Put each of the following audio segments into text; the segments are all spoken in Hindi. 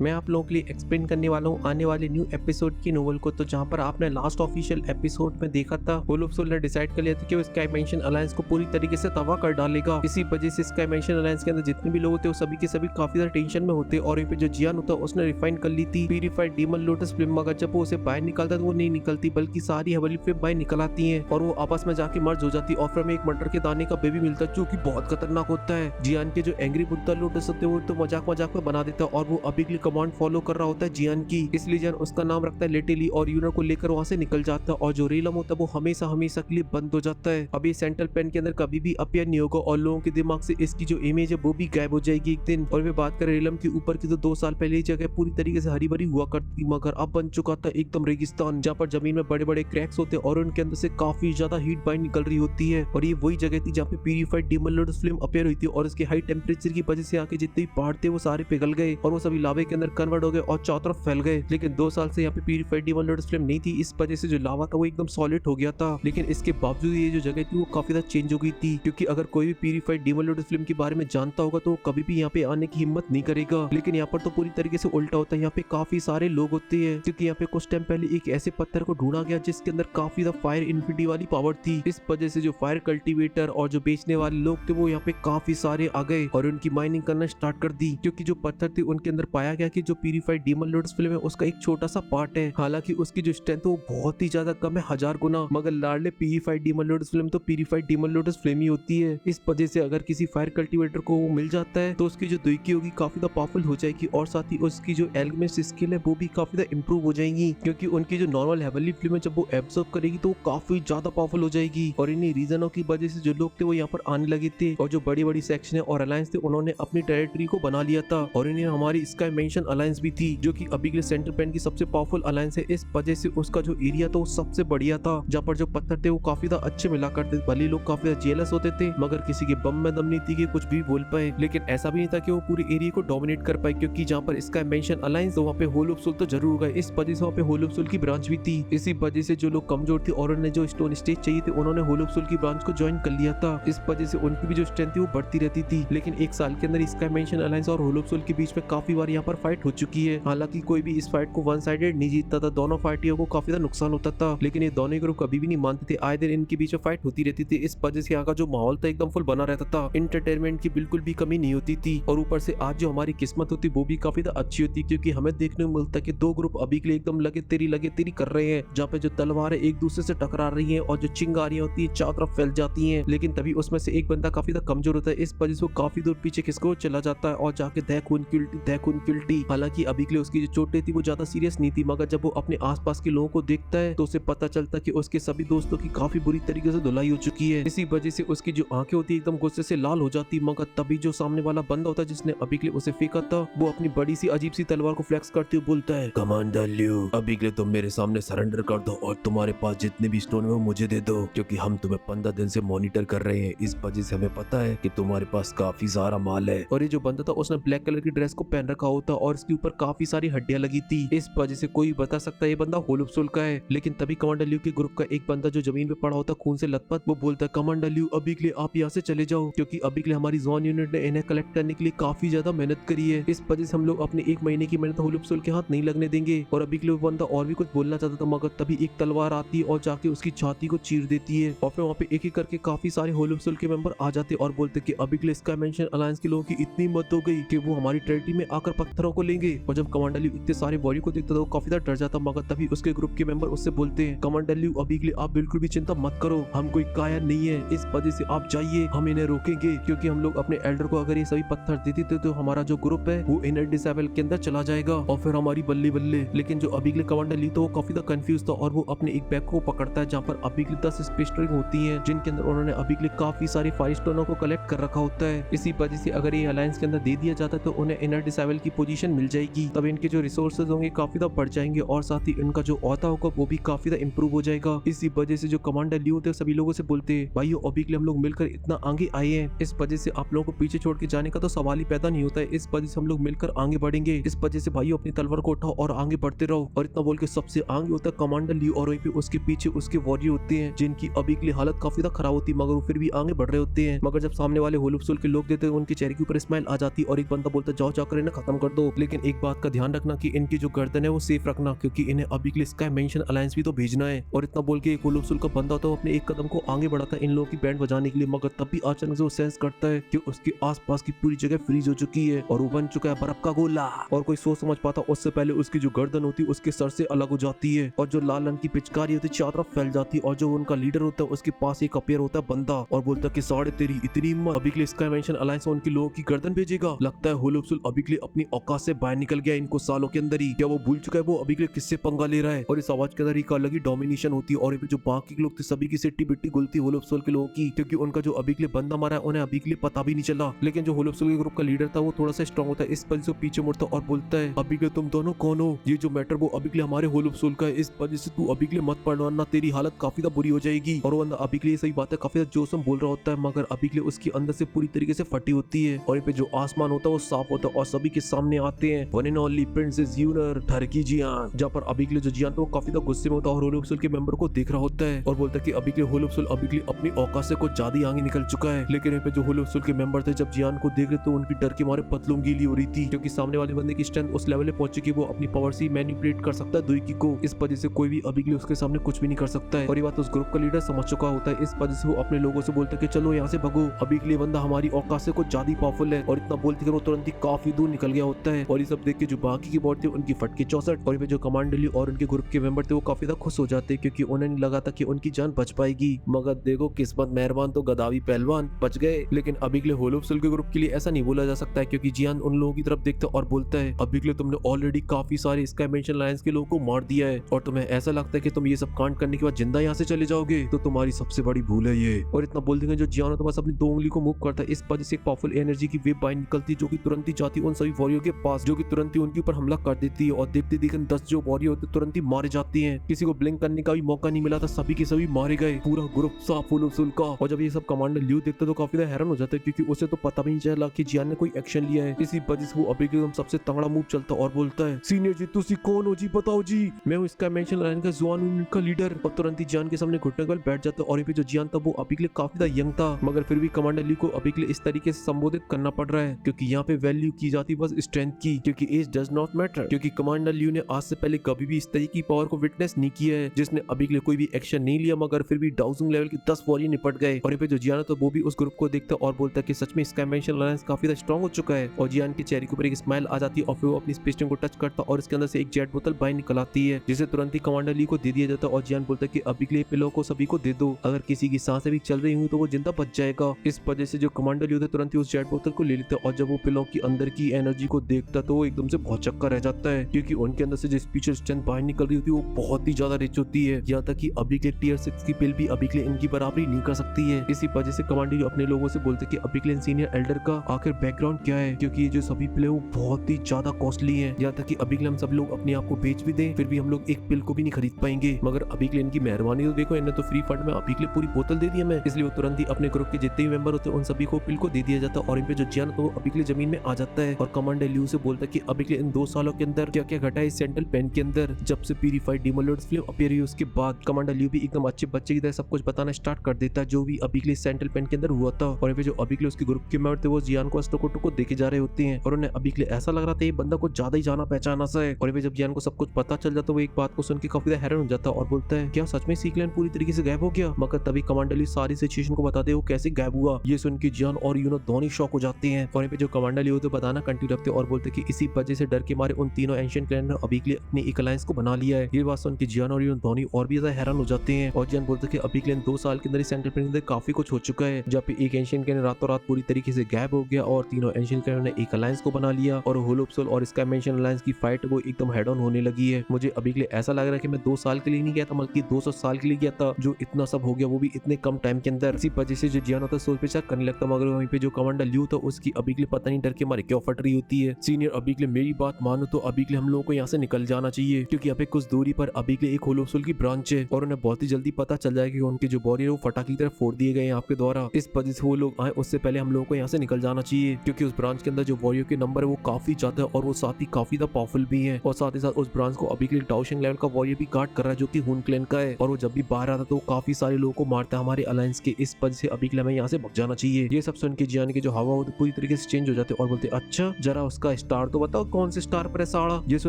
मैं आप लोगों के लिए एक्सप्लेन करने वाला हूँ आने वाले न्यू एपिसोड की नोवेल को। तो जहाँ पर आपने लास्ट ऑफिशियल एपिसोड में देखा था, होलोप्सोल ने डिसाइड कर लिया था कि वो स्काई मेंशन अलायंस को पूरी तरीके से तबाह कर डालेगा। इसी वजह से स्काई मेंशन अलायंस के अंदर जितने भी लोग होते हैं वो सभी के सभी काफी ज्यादा टेंशन में होते हैं। और यहाँ पे जो जियान होता है उसने रिफाइन कर ली थी प्यूरिफाइड डीमन लोटस फ्लेम, मगर जब वो उसे बाहर निकालता है तो वो नहीं निकलती, बल्कि सारी हेवनली फ्लेम बाहर निकल आती है और वो आपस में जाके मर्ज हो जाती है। और फिर हमें एक मटर के दाने का बेबी मिलता है जो कि बहुत खतरनाक होता है। जियान के जो एंग्री बुद्धा लोटस होते हैं वो तो मजाक मजाक में बना देता है और वो अभी के लिए कमांड फॉलो कर रहा होता है जियान की, इसलिए जियान उसका नाम रखता है लिटिली और यूनर को लेकर वहां से निकल जाता है। और जो रीलम होता है वो हमेशा हमेशा के लिए बंद हो जाता है। अभी सेंट्रल पेन के अंदर कभी भी अपीयर नहीं होगा और लोगों के दिमाग से इसकी जो इमेज है वो भी गायब हो जाएगी एक दिन। और वे बात करें रीलम के ऊपर की, तो 2 साल पहले ये जगह पूरी तरीके से हरी भरी हुआ करती थी, मगर अब बन चुका था एकदम रेगिस्तान, जहाँ पर जमीन में बड़े बड़े क्रैक्स होते हैं और उनके अंदर से काफी ज्यादा हीट बाहर निकल रही होती है। और ये वही जगह थी जहाँ पे purified demon lotus flame appear हुई थी और उसके हाई टेम्परेचर की वजह से आके जितने भी पहाड़ थे वो सारे पिघल गए और वो सभी लावे के अंदर कन्वर्ट हो गए और चारों तरफ फैल गए। लेकिन 2 साल से यहाँ पे प्यूरिफाइड डीमन लोटस फ्लेम नहीं थी, इस वजह से जो लावा था वो एकदम सॉलिड हो गया था। लेकिन इसके बावजूद ये जो जगह थी वो काफी ज्यादा चेंज हो गई थी, क्योंकि अगर कोई भी प्यूरिफाइड डीमन लोटस फ्लेम के बारे में जानता होगा तो कभी भी यहाँ पे आने की हिम्मत नहीं करेगा। लेकिन यहाँ पर तो पूरी तरीके से उल्टा होता है, यहाँ पे काफी सारे लोग होते हैं, क्योंकि यहाँ पे कुछ टाइम पहले एक ऐसे पत्थर को ढूंढा गया जिसके अंदर काफी ज्यादा फायर इन्फिनिटी वाली पावर थी। इस वजह से जो फायर कल्टीवेटर और जो बेचने वाले लोग थे वो यहाँ पे काफी सारे आ गए और उनकी माइनिंग करना स्टार्ट कर दी, क्योंकि जो पत्थर थे उनके अंदर पाया गया कि जो प्यूरिफाइड डीमन लोटस फ्लेम है उसका एक छोटा सा पार्ट है। हालांकि उसकी जो स्ट्रेंथ है वो बहुत ही ज्यादा कम है, 1000 गुना, मगर लाडले प्यूरिफाइड डीमन लोटस फ्लेम तो प्यूरिफाइड डीमन लोटस फ्लेम ही होती है। इस वजह से अगर किसी फायर कल्टीवेटर को वो मिल जाता है तो उसकी जो दुईकी होगी काफी ज्यादा पावरफुल हो जाएगी और साथ ही उसकी जो एल्केमिस्ट स्किल है वो भी काफी ज्यादा इंप्रूव हो जाएंगी, क्योंकि उनकी जो नॉर्मल हेवनली फ्लेम है जब वो एब्जॉर्ब करेगी तो वो काफी ज्यादा पावरफुल हो जाएगी। और इन्हीं रीजनों की वजह से जो लोग थे वो यहाँ पर आने लगे थे और जो बड़ी बड़ी सेक्शन और अलायंस थे उन्होंने अपनी टेरिटरी को बना लिया था। और इन्हें हमारी स्काई मेंशन अलायंस भी थी जो कि अभी के सेंट्रल पेन की सबसे पावरफुल अलायंस है। इस वजह से उसका जो एरिया था वो सबसे बढ़िया था, जहाँ पर जो पत्थर थे वो काफी ज्यादा अच्छे मिला करते थे। भले लोग काफी ज्यादा जेलस होते थे मगर किसी के बम में दम नहीं थी कि कुछ भी बोल पाए, लेकिन ऐसा भी नहीं था कि वो पूरे एरिया को डोमिनेट कर पाए, क्योंकि जहाँ पर स्काई मेंशन अलायंस तो वहाँ पे होलोप्सोल तो जरूर होगा। इस वजह से वहाँ पे होलोप्सोल की ब्रांच भी थी। इसी वजह से जो लोग कमजोर थे और उन्हें जो स्टोन स्टेज चाहिए थे उन्होंने होलोप्सोल की ब्रांच को ज्वाइन कर लिया था। इस वजह से उनकी भी जो स्ट्रेंथ थी वो बढ़ती रहती थी। लेकिन 1 साल के अंदर स्काई मेंशन अलायंस और होलोप्सोल के बीच में काफी बार यहाँ पर फाइट हो चुकी है। हालांकि कोई भी इस फाइट को वन साइडेड नहीं जीतता था, दोनों पार्टियों को काफी ज्यादा नुकसान होता था, लेकिन ये दोनों ग्रुप कभी भी नहीं मानते थे। आए दिन इनके बीच में फाइट होती रहती थी। इस वजह से यहाँ का जो माहौल था एकदम फुल बना रहता था, इंटरटेनमेंट की बिल्कुल भी कमी नहीं होती थी। और ऊपर से आज जो हमारी किस्मत होती वो भी काफी ज्यादा अच्छी होती, क्योंकि हमें देखने को मिलता है कि 2 ग्रुप अभी के लिए एकदम लगे तेरी कर रहे हैं, जहाँ पे जो तलवारें एक दूसरे से टकरा रही है और जो चिंगारियां होती है चारों तरफ फैल जाती है। लेकिन तभी उसमें से एक बंदा काफी ज्यादा कमजोर होता है, इस वजह से वो काफी दूर पीछे खिसको चला जाता है और जाके दह खून की उल्टी। हालांकि अभी के लिए उसकी जो चोटें थी वो ज्यादा सीरियस नहीं थी, मगर जब वो अपने आसपास के लोगों को देखता है तो उसे पता चलता है कि उसके सभी दोस्तों की काफी बुरी तरीके से धुलाई हो चुकी है। इसी वजह से उसकी जो आंखें होती है एकदम गुस्से से लाल हो जाती, मगर तभी जो सामने वाला बंदा होता है जिसने अभी के लिए उसे फेंका था वो अपनी बड़ी सी अजीब सी तलवार को फ्लेक्स करते हुए बोलता है, कमांडर ल्यू, अभी के लिए तुम मेरे सामने सरेंडर कर दो और तुम्हारे पास जितने भी स्टोन है वो मुझे दे दो, क्योंकि हम तुम्हें 15 दिन से मॉनिटर कर रहे हैं। इस वजह से हमें पता है कि तुम्हारे पास काफी सारा माल है। और ये जो बंदा था उसने ब्लैक कलर की ड्रेस को पहन रखा होता और इसके ऊपर काफी सारी हड्डियां लगी थी। इस वजह से कोई बता सकता है ये बंदा होलोप्सोल का है। लेकिन तभी कमांडर ल्यू के ग्रुप का एक बंदा जो जमीन पे पड़ा होता खून से लथपथ, वो बोलता है, कमांडर ल्यू, अभी के लिए आप यहाँ से चले जाओ, क्योंकि अभी के लिए हमारी जोन यूनिट ने इन्हें कलेक्ट करने के लिए काफी ज्यादा मेहनत करी है। इस वजह से हम लोग अपने 1 महीने की मेहनत होलोप्सोल के हाथ नहीं लगने देंगे। और अभी के लिए बंदा और भी कुछ बोलना चाहता था, मगर तभी एक तलवार आती है और जाके उसकी छाती को चीर देती है। और फिर वहाँ पे एक एक करके काफी सारे होलोप्सोल के मेंबर आ जाते और बोलते कि अभी के लिए स्काई मेंशन अलायंस के लोगों की इतनी मत हो गई कि वो हमारी टेरिटरी में आकर पत्थरों को लेंगे। और जब कमांडर ल्यू इतने सारे वॉरियर को देखता था वो काफी ज्यादा डर जाता, मगर तभी उसके ग्रुप के मेंबर उससे बोलते हैं, कमांडर ल्यू, अभी के लिए आप बिल्कुल भी चिंता मत करो, हम कोई कायर नहीं है, इस वजह से आप जाइए, हम इन्हें रोकेंगे, क्योंकि हम लोग अपने एल्डर को अगर ये सभी पत्थर दे देते तो हमारा जो ग्रुप है वो इनर डिसेबल के अंदर चला जाएगा और फिर हमारी बल्ले बल्ले। लेकिन जो अभी के लिए कमांडर ल्यू तो वो काफी ज्यादा कंफ्यूज था और वो अपने एक बैग को पकड़ता है जहाँ पर अभी के लिए 10 स्पेस रिंग होती है, जिनके अंदर उन्होंने अभी के लिए काफी सारे फायर स्टोनों को कलेक्ट कर रखा होता है। इसी वजह से अगर ये अलायंस के अंदर दे दिया जाता है तो उन्हें इनर डिसेबल की पोजीशन मिल जाएगी, तब इनके जो रिसोर्सेज होंगे काफी ज्यादा बढ़ जाएंगे और साथ ही इनका जो औहदा होगा वो भी काफी ज्यादा इंप्रूव हो जाएगा। इसी वजह से जो कमांडर ल्यू होते हैं सभी लोगों से बोलते हैं, भाइयों, अभी के लिए हम लोग मिलकर इतना आगे आए हैं, इस वजह से आप लोगों को पीछे छोड़ के जाने का तो सवाल ही पैदा नहीं होता है, इस वजह से हम लोग मिलकर आगे बढ़ेंगे। इस वजह से भाइयों अपनी तलवार को उठाओ और आगे बढ़ते रहो। और इतना बोल के सबसे आगे होता है कमांडर ल्यू और वहीं पे उसके पीछे उसके वॉरियर होते हैं जिनकी अभी के लिए हालत काफी ज्यादा खराब होती है, मगर वो फिर भी आगे बढ़ रहे होते हैं। मगर जब सामने वाले होलोप्सोल के लोग देते हैं उनके चेहरे के ऊपर स्माइल आ जाती और एक बंदा बोलता, जाओ जाकर इन्हें खत्म कर दो। तो, लेकिन एक बात का ध्यान रखना कि इनकी जो गर्दन है वो सेफ रखना, क्योंकि इन्हें अभी के लिए स्काई मेंशन अलायंस भी तो भेजना है। और इतना बोल के एक होलोप्सिल का बंदा तो अपने एक कदम को आगे बढ़ाता है इन लोगों की बैंड बजाने के लिए, मगर तब भी अचानक से वो सेंस करता है कि उसके आसपास की पूरी जगह फ्रीज हो चुकी है और वो बन चुका है बर्फ का गोला। और कोई सोच समझ पाता उससे पहले उसकी जो गर्दन होती है उसके सर से अलग हो जाती है और जो लाल रंग की पिचकारी होती है चारों तरफ फैल जाती है। और जो उनका लीडर होता है उसके पास एक अपीयर होता है बंदा और बोलता है कि साढ़े तेरी इतनी हिम्मत, अभी के लिए स्काई मेंशन अलायंस उनके लोगों की गर्दन भेजेगा। लगता है होलोप्सिल अभी के लिए अपनी औकात से बाहर निकल गया इनको सालों के अंदर ही। क्या वो भूल चुका है वो अभी के लिए किससे पंगा ले रहा है? और इस आवाज के अंदर एक अलग ही डोमिनेशन होती है। और ये जो बाकी लोग थे सभी की सिट्टी बिट्टी गुलती होलोप्सिल के लोगों की, क्योंकि उनका जो अभी के लिए बंदा मारा है उन्हें अभी के लिए पता भी नहीं चला। लेकिन जो होलोप्सिल के ग्रुप का लीडर था वो थोड़ा सा स्ट्रॉन्ग होता है, इस वजह से पीछे मुड़ता और बोलता है अभी के तुम दोनों कौन हो? ये जो मैटर वो अभी के लिए हमारे होलोप्सिल का है, इस वजह से तू अभी के लिए मत पढ़ वरना तेरी हालत काफी ज्यादा बुरी हो जाएगी। और वो बंदा अभी के लिए सही बात है काफी ज्यादा जोश में बोल रहा होता है, मगर अभी के लिए उसकी अंदर से पूरी तरीके से फटी होती है। और पे जो आसमान होता है वो साफ होता है और सभी के सामने आते हैं वन एंड ओनली प्रिंसेस यूनर ठरकी जियान, जहाँ पर अभी के लिए जो जियान था वो काफी ज्यादा गुस्से में होता है और होलोप्सिल के मेंबर को देख रहा होता है और बोलता है कि अभी के लिए होलोप्सिल अभी के लिए अपनी औकात से कुछ ज्यादा ही आगे निकल चुका है। लेकिन यहाँ पे जो होलोप्सिल के मेंबर थे जब जियान को देख रहे तो उनकी डर के मारे पतलून गीली हो रही थी, क्योंकि सामने वाले बंदे की स्ट्रेंथ उस लेवल पे पहुंची कि वो अपनी पावर से मैनिपुलेट कर सकता है दुई को। इस वजह से कोई भी अभी के लिए उसके सामने कुछ भी नहीं कर सकता है। और ये बात उस ग्रुप का लीडर समझ चुका होता है, इस वजह से वो अपने लोगों से बोलता है कि चलो यहाँ से भगो, अभी के लिए बंदा हमारी औकात से कुछ ज्यादा पावरफुल है। और इतना बोलते वो तुरंत ही काफी दूर निकल गया होता है। और ये सब देख के जो बाकी की बॉट थे उनकी फटके 64 और जो कमांडर ली और उनके ग्रुप के मेंबर थे वो काफी ज्यादा खुश हो जाते क्योंकि उन्हें नहीं लगा था कि उनकी जान बच पाएगी। मगर देखो किस्मत मेहरबान तो गदावी पहलवान बच गए। लेकिन अभी के लिए होलोप्सिल के ग्रुप के लिए ऐसा नहीं बोला जा सकता है, क्योंकि जियान उन लोगों की तरफ देखता और बोलता है अभी के लिए तुमने ऑलरेडी काफी सारे स्काई मेंशन अलायंस के लोगों को मार दिया है और तुम्हें ऐसा लगता है कि तुम ये सब कांड करने के बाद जिंदा यहाँ से चले जाओगे, तो तुम्हारी सबसे बड़ी भूल है ये। और इतना बोल देंगे जो जियान तो बस अपनी दो उंगली को मूव करता है, इस वजह से एक पावरफुल एनर्जी की वेव बाहर निकलती है जो कि तुरंत ही जाती है उन सभी वॉरियर के पास, जो कि तुरंत ही उनके ऊपर हमला कर देती है। और देखते देखते 10 जो वॉरियर होते तुरंत ही मारे जाते हैं, किसी को ब्लिंक करने का भी मौका नहीं मिला था, सभी के सभी मारे गए, पूरा ग्रुप साफ होलोप्सिल का। और जब ये सब कमांडर ल्यू देखता तो काफी हैरान हो जाता है क्योंकि उसे तो पता भी नहीं चला कि जियान ने कोई एक्शन लिया है। इसी वजह से वो अभी एकदम सबसे तगड़ा मूव चलता और बोलता है सीनियर जी तुसी कौन हो जी, बताओ जी। मैं हूँ इसका मेंशन लाइन का जुआन यूनिट का लीडर। और तुरंत ही जियान के सामने घुटने पर बैठ जाता है। और ये जो जियान था वो अभी के लिए काफी ज्यादा यंग था, मगर फिर भी कमांडर ली को अभी के लिए इस तरीके से संबोधित करना पड़ रहा है क्योंकि यहाँ पे वैल्यू की जाती बस स्ट्रेंथ की, क्योंकि एज डज नॉट मैटर। क्योंकि कमांडर ल्यू ने आज से पहले कभी भी इस तरीके की पावर को विटनेस नहीं किया है जिसने अभी के लिए कोई भी एक्शन नहीं लिया, मगर फिर भी डाउजिंग लेवल के 10 वॉरियर निपट गए। और ये पे जो जियान तो वो भी उस ग्रुप को देखता और बोलता है कि सच में स्काई मेंशन अलायंस काफी ज्यादा स्ट्रॉन्ग हो चुका है। और जियान के चेहरे के ऊपर एक स्माइल आ जाती है और फिर वो अपनी पिस्टन को टच करता और इसके अंदर से एक जेट बोतल बाहर निकल आती है जिसे तुरंत ही कमांडर ली को दे दिया जाता है। और जियान बोलता है कि अभी के लिए पिलो को सभी को दे दो, अगर किसी की सांसें भी चल रही हुई तो वो जिंदा बच जाएगा। इस वजह से जो कमांडर ली होता है तुरंत ही उस जेट बोतल को ले लेता है। और जब वो पिलो की अंदर की एनर्जी को देखता तो वो एकदम से बहुत चक्कर रह जाता है क्योंकि उनके अंदर से जो स्पीचर स्ट्रेंथ बाहर निकल रही होती है वो बहुत ही ज्यादा रिच होती है, यहाँ तक कि अभी के टियर 6 की पिल भी अभी के लिए इनकी बराबरी नहीं कर सकती है। इसी वजह से कमांडर अपने लोगों से बोलते कि अभी के लिए सीनियर एल्डर का आखिर बैकग्राउंड क्या है, क्योंकि ये जो सभी पिल है वो बहुत ही ज्यादा कॉस्टली है, यहाँ तक कि अभी के लिए हम सब लोग अपने आप को बेच भी दें फिर भी हम लोग एक पिल को भी नहीं खरीद पाएंगे। मगर अभी के लिए इनकी मेहरबानी तो देखो, इन्हें तो फ्री फंड में अभी के लिए पूरी बोतल दे दी हमें, इसलिए वो तुरंत ही अपने ग्रुप के जितने भी मेंबर होते हैं उन सभी को पिल को दे दिया जाता है। और इन पे जो जियान तो अभी के लिए जमीन में आ जाता है और कमांडर ल्यू से बोलता है कि अभी के लिए इन 2 सालों के अंदर क्या क्या घटा है इस सेंट्रल पेन के अंदर। जब से प्यूरिफाइड डीमोलॉर्ड्स फ्लेम अपीयर हुई उसके बाद कमांडर ल्यू भी एकदम अच्छे बच्चे की तरह सब कुछ बताना स्टार्ट कर देता है जो भी अभी के लिए सेंट्रल पेन के अंदर हुआ था। और जो अभी के लिए उसके ग्रुप के मेंबर थे वो जियान को टुको देखे जा रहे होते हैं और उन्हें अभी के लिए ऐसा लग रहा था ये बंदा कुछ ज्यादा ही जाना पहचाना सा है। और जब जियान को सब कुछ पता चल जाता है वो एक बात को सुन के काफी हैरान हो जाता है और बोलता है क्या सच में सीक्लेन पूरी तरीके से गायब हो गया। मगर तभी कमांडर ली सारी सिचुएशन को बता दे वो कैसे गायब हुआ। ये सुन के जियान और यूनो दोनों शॉक हो जाते हैं। और जो कमांडर ली होते बताना कंटिन्यू रखते और बोलते कि इसी वजह से डर के मारे उन तीनों एंशिएंट क्लैन ने अभी के लिए अपनी एक अलायंस को बना लिया है। ये बात सुन के जियान और यूनो दोनों और भी ज्यादा हैरान हो जाते हैं। और जियान बोलते कि अभी के लिए 2 साल के अंदर सेंट्रल प्लेन के अंदर काफी कुछ हो चुका है, जब एक एंशिएंट क्लैन रातों रात पूरी तरीके से गायब हो गया और तीनों एंशिएंट क्लैन ने एक अलायंस को बना लिया और होलोप्सिल और स्काई मेंशन अलायंस की फाइट वो एकदम हेड ऑन होने लगी है। मुझे अभी के लिए ऐसा लग रहा है कि मैं 2 साल के लिए नहीं गया था बल्कि 200 साल के लिए गया था, जो इतना सब हो गया वो भी इतने कम टाइम के अंदर। इसी वजह से जो जियान होता है सोच विचार करने लगता, मगर वहीं पे जो कमांडर ल्यू था उसकी अभी के लिए पता नहीं डर के मारे क्यों फट रही होती है। सीनियर अभी के लिए मेरी बात मानो तो अभी के लिए हम लोगों को यहाँ से निकल जाना चाहिए, क्योंकि यहाँ पे कुछ दूरी पर अभी के लिए एक होलोप्सिल की ब्रांच है और उन्हें बहुत ही जल्दी पता चल जाएगा कि उनके जो वॉरियर वो फटाक की तरफ फोड़ दिए गए हैं आपके द्वारा। इस वजह से वो लोग आए उससे पहले हम लोगों को यहाँ से निकल जाना चाहिए, क्योंकि उस ब्रांच के अंदर जो वॉरियर के नंबर है वो काफी ज्यादा है और वो साथ ही काफी ज्यादा पावरफुल भी है। और साथ ही साथ उस ब्रांच को अभी के लिए डाउशिंग लेवल का वॉरियर भी गार्ड कर रहा है जो कि हुन क्लैन का है, और वो जब भी बाहर आता तो काफी सारे लोगों को मारता है हमारे अलायंस के। इस वजह से अभी के लिए हमें यहाँ से भाग जाना चाहिए। ये सब सुन के जियान के जो हवा होती पूरी तरीके से चेंज हो जाते और बोलते अच्छा जरा उसका स्टार तो बताओ कौन से स्टार पर है साड़ा। जैसे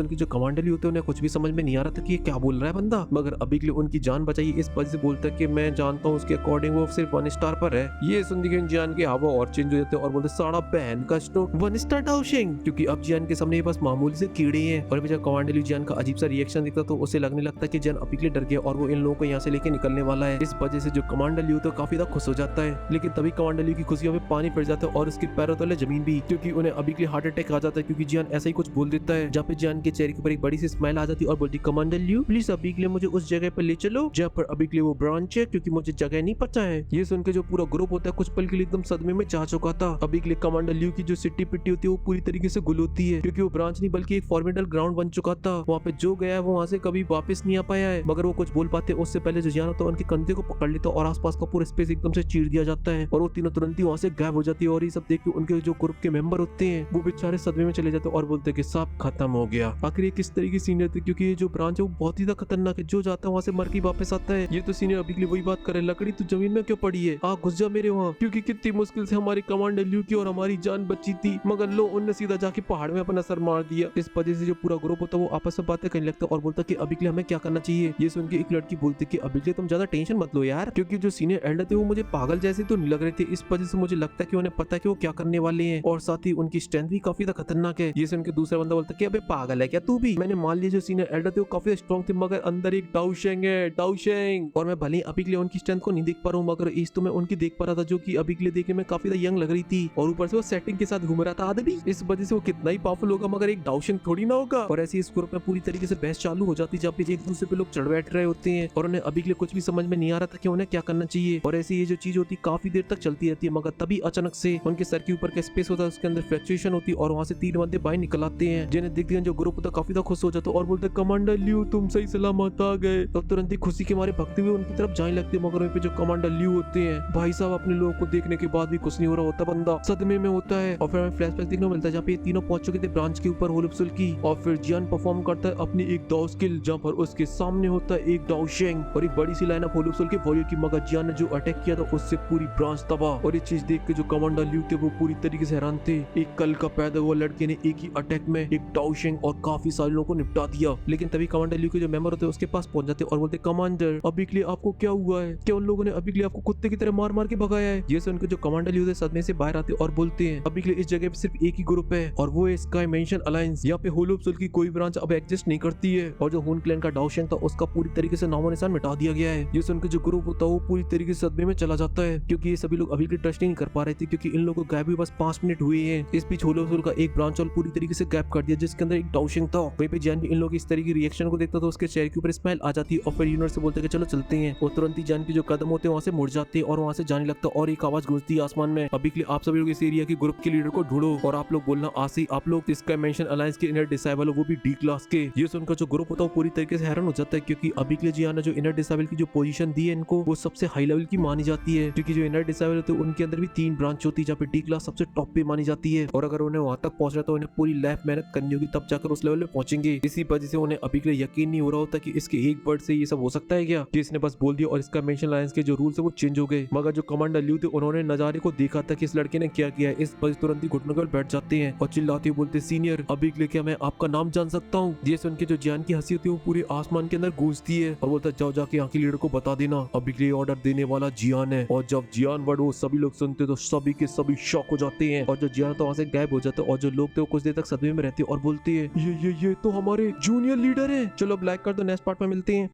उनकी जो कमांडर ली होते हैं उन्हें कुछ भी समझ में नहीं आ रहा था कि ये क्या बोल रहा है बंदा, मगर अभी के लिए उनकी जान बचाई इस वजह से बोलता है कि मैं जानता हूँ उसके अकॉर्डिंग वो सिर्फ 1 स्टार पर है। ये सुन के जियान के हवा और चेंज हो जाते हैं और बोलते साड़ा बहन का स्टोक 1 स्टार डाउशिंग, क्योंकि अब जियान के सामने बस मामूली से कीड़े हैं। और जब कमांडर ली जियान का अजीब सा रिएक्शन दिखता तो उसे लगने लगता है कि जियान अभी के लिए डर गया और वो इन लोगों को यहाँ से लेके निकलने वाला है। इस वजह से जो कमांडर ली तो काफी ज्यादा खुश हो जाता है, लेकिन तभी कमांडर ली की खुशियों में पानी फिर जाता है और उसके पैरों तले जमीन भी, क्योंकि उन्हें अभी के लिए हार्ट अटैक आ जाता है क्योंकि जियान ऐसा ही कुछ बोल देता है। जहाँ पे जियान के चेहरे के ऊपर एक बड़ी सी स्माइल आ जाती है और बोलती कमांडर ल्यू प्लीज अभी के लिए मुझे उस जगह पर ले चलो जहाँ पर अभी के लिए वो ब्रांच है, क्योंकि मुझे जगह नहीं पता है। ये सुन के जो पूरा ग्रुप होता है कुछ पल के लिए एकदम सदमे में जा चुका था। अभी के लिए कमांडर ल्यू की जो सिटी पिट्टी होती है वो पूरी तरीके से गुल होती है, क्योंकि वो ब्रांच नहीं बल्कि एक फॉर्मेडल ग्राउंड बन चुका था। वहाँ पे जो गया है वो वहाँ से कभी वापस नहीं आ पाया है, मगर वो कुछ बोल पाते उससे पहले जो जियान होता है उनके कंधे को पकड़ लेता और आसपास का पूरा स्पेस एकदम से चीर दिया जाता है और वो तीनों तुरंत ही वहाँ से गायब हो जाती है। और ये सब देख के उनके जो ग्रुप के मेंबर होते हैं वो बेचारे सदमे में चले जाते हैं और बोलते हैं कि सब खत्म हो गया। आखिर ये किस तरीके की सीनियर थी, क्योंकि ये जो ब्रांच है वो बहुत ही ज्यादा खतरनाक है, जो जाता है वहाँ से मर के वापस आता है। ये तो सीनियर अभी के लिए वही बात करे, लकड़ी तू जमीन में क्यों पड़ी है, आ घुस जा मेरे वहाँ, क्योंकि कितनी मुश्किल से हमारी कमांडर ल्यू की और हमारी जान बची थी, मगर लो उनने सीधा जाके पहाड़ में अपना सर मार दिया। इस वजह से जो पूरा ग्रुप होता है वो आपस में बातें करने लगता है और बोलता है कि अभी के लिए हमें क्या करना चाहिए। ये सुन के एक लड़की बोलती है कि अभी के लिए तुम ज्यादा टेंशन मत लो यार, क्योंकि जो सीनियर एल्डर थे वो मुझे पागल जैसे तो नहीं लग रहे थे, इस वजह से मुझे लगता है कि उन्हें पता है कि वो क्या करने वाले हैं और साथ ही उनकी स्ट्रेंथ भी काफी ज्यादा खतरनाक है। ये सुन के दूसरा बंदा बोलता है कि अबे पागल है क्या तू भी, मैंने मान लिया जो सीनियर एल्डर थे वो काफी स्ट्रॉन्ग थे, मगर अंदर एक डाउशेंग है, डाउशेंग, और मैं भले ही अभी के लिए उनकी स्ट्रेंथ को नहीं देख पा रहा हूँ मगर एज तो मैं उनकी देख पा रहा था, जो कि अभी के लिए देखने में काफी ज्यादा यंग लग रही थी और ऊपर से वो सेटिंग के साथ घूम रहा था आदमी। इस वजह से वो कितना ही पावरफुल होगा मगर एक डाउशेंग थोड़ी ना होगा। और ऐसे इस ग्रुप में पूरी तरीके से बहस चालू हो जाती है जब भी एक दूसरे पे लोग चढ़ बैठ रहे होते हैं और उन्हें अभी के लिए कुछ भी समझ में नहीं आ रहा था कि उन्हें क्या करना चाहिए। और ऐसी ये जो चीज होती काफी देर तक चलती रहती है, मगर तभी अचानक से उनके सर के ऊपर का स्पेस होता है उसके अंदर फ्लक्चुएशन होती है और वहाँ से 3 बंदे बाहर निकल आते हैं, जिन्हें देखते हैं जो ग्रुप होता है काफी ज्यादा खुश हो जाता है और बोलते कमांडर ल्यू तुम सही सलामत आ गए। तो तुरंत ही खुशी के मारे भगते हुए उनकी तरफ जाने लगते हैं, मगर वहीं पे जो कमांडर ल्यू होते हैं भाई साहब अपने लोगों को देखने के बाद भी कुछ नहीं हो रहा होता, बंदा सदमे में होता है। और फिर हमें फ्लैशबैक देखने को मिलता है जहाँ पे ये तीनों पहुंच चुके थे ब्रांच के ऊपर होलुपसुल की, और फिर जियान परफॉर्म करता है अपनी एक दाव स्किल जहाँ पर उसके सामने होता है एक डाउशेंग और एक बड़ी सी लाइन ऑफ होलुपसुल के वॉरियर की, मगर जियान ने जो अटैक किया था उससे पूरी ब्रांच तबाह। और ये चीज देख के जो कमांडर ल्यू थे वो पूरी तरीके से हैरान थे, एक कल का पैदा हुआ लड़के ने एक ही अटैक में एक डाउशेंग और काफी सारे लोगों को निपटा दिया। लेकिन तभी कमांडर ल्यू के जो मेंबर होते हैं उसके पास पहुंच जाते और बोलते कमांडर अभी के लिए आपको क्या हुआ है, क्या उन लोगों ने अभी के लिए आपको कुत्ते की तरह मार मार के भगाया है। ये सुनकर जो कमांडर ल्यू सदमे से बाहर आते और बोलते हैं अभी के लिए इस जगह पे सिर्फ एक ही ग्रुप है और वो है स्काई मेंशन अलायंस, यहाँ पे होलुपसुल की कोई ब्रांच अब एग्जिस्ट नहीं करती है और जो हून क्लैन का डाउशेंग था उसका पूरी तरीके से नामो निशान मिटा दिया गया है। ये सुनकर जो ग्रुप होता है वो पूरी तरीके से सदमे में चला जाता है, क्योंकि ये सभी लोग अभी के ट्रस्ट नहीं कर पा रहे थे, क्योंकि इन लोगों को गायब हुए बस 5 मिनट हुए हैं। इस बीच होलुपसुल का एक ब्रांच और पूरी तरीके से गायब कर दिया जिसके अंदर एक डाउशेंग था। वहीं पे जैन भी इन लोगों की इस तरह की रिएक्शन को देखता तो उसके चेहरे के ऊपर स्माइल आ जाती है और फिर यूनिवर्स से बोलते कि चलो चलते हैं। और तुरंत ही जैन के जो कदम होते हैं वहां से मुड़ जाते हैं और वहां से जाने लगता और एक आवाज गूंजती है आसमान में, अभी के लिए आप सभी लोग इस एरिया के ग्रुप के लीडर को ढूंढो। और आप लोग बोलना आसी आप लोग स्काई मेंशन अलायंस के इनर डिसाइबल वो भी डी क्लास के। ये सुनकर जो ग्रुप होता है पूरी तरीके से हैरान हो जाता है, क्योंकि अभी के लिए जियान ने जो इनर डिसाइबल की जो पोजीशन दी है इनको वो सबसे हाई लेवल की मानी जाती है, क्योंकि जो इनर डिसाइबल होते हैं उनके अंदर भी 3 ब्रांच होती है जहाँ पे डी क्लास सबसे टॉप पे मानी जाती है और अगर उन्हें वहां तक पहुंचना तो उन्हें पूरी लाइफ मेहनत करनी होगी तब जाकर उस लेवल पे पहुंचेंगे। इसी वजह से उन्हें अभी के लिए यकीन नहीं हो रहा होता कि इसके एक वर्ड से ये सब हो सकता है क्या, कि इसने बस बोल दिया और इसका मेंशन अलायंस के जो रूल्स है वो चेंज हो गए। मगर जो कमांडर ल्यू थे उन्होंने नजारे को देखा था कि इस लड़के ने क्या किया है, इस वजह तुरंत ही घुटनों पर बैठ जाते हैं और चिल्लाते हुए बोलते सीनियर अभी के लिए क्या मैं आपका नाम जान सकता हूँ। ये सुन के जो जियान की हंसी होती है वो पूरे आसमान के अंदर गूंजती है और बोलता जाओ जाके यहाँ के लीडर को बता देना अभी के लिए ऑर्डर देने वाला जियान है। और जब जियान वर्ड वो सभी लोग सुनते तो सभी के सभी शॉक हो जाते हैं और जो जियान तो वहाँ से गायब हो जाता है और जो लोग थे वो कुछ देर तक सदमे में रहते और बोलते हैं ये तो हमारे जूनियर लीडर है। चलो अब लाइक कर दो, नेक्स्ट पार्ट में मिलते हैं।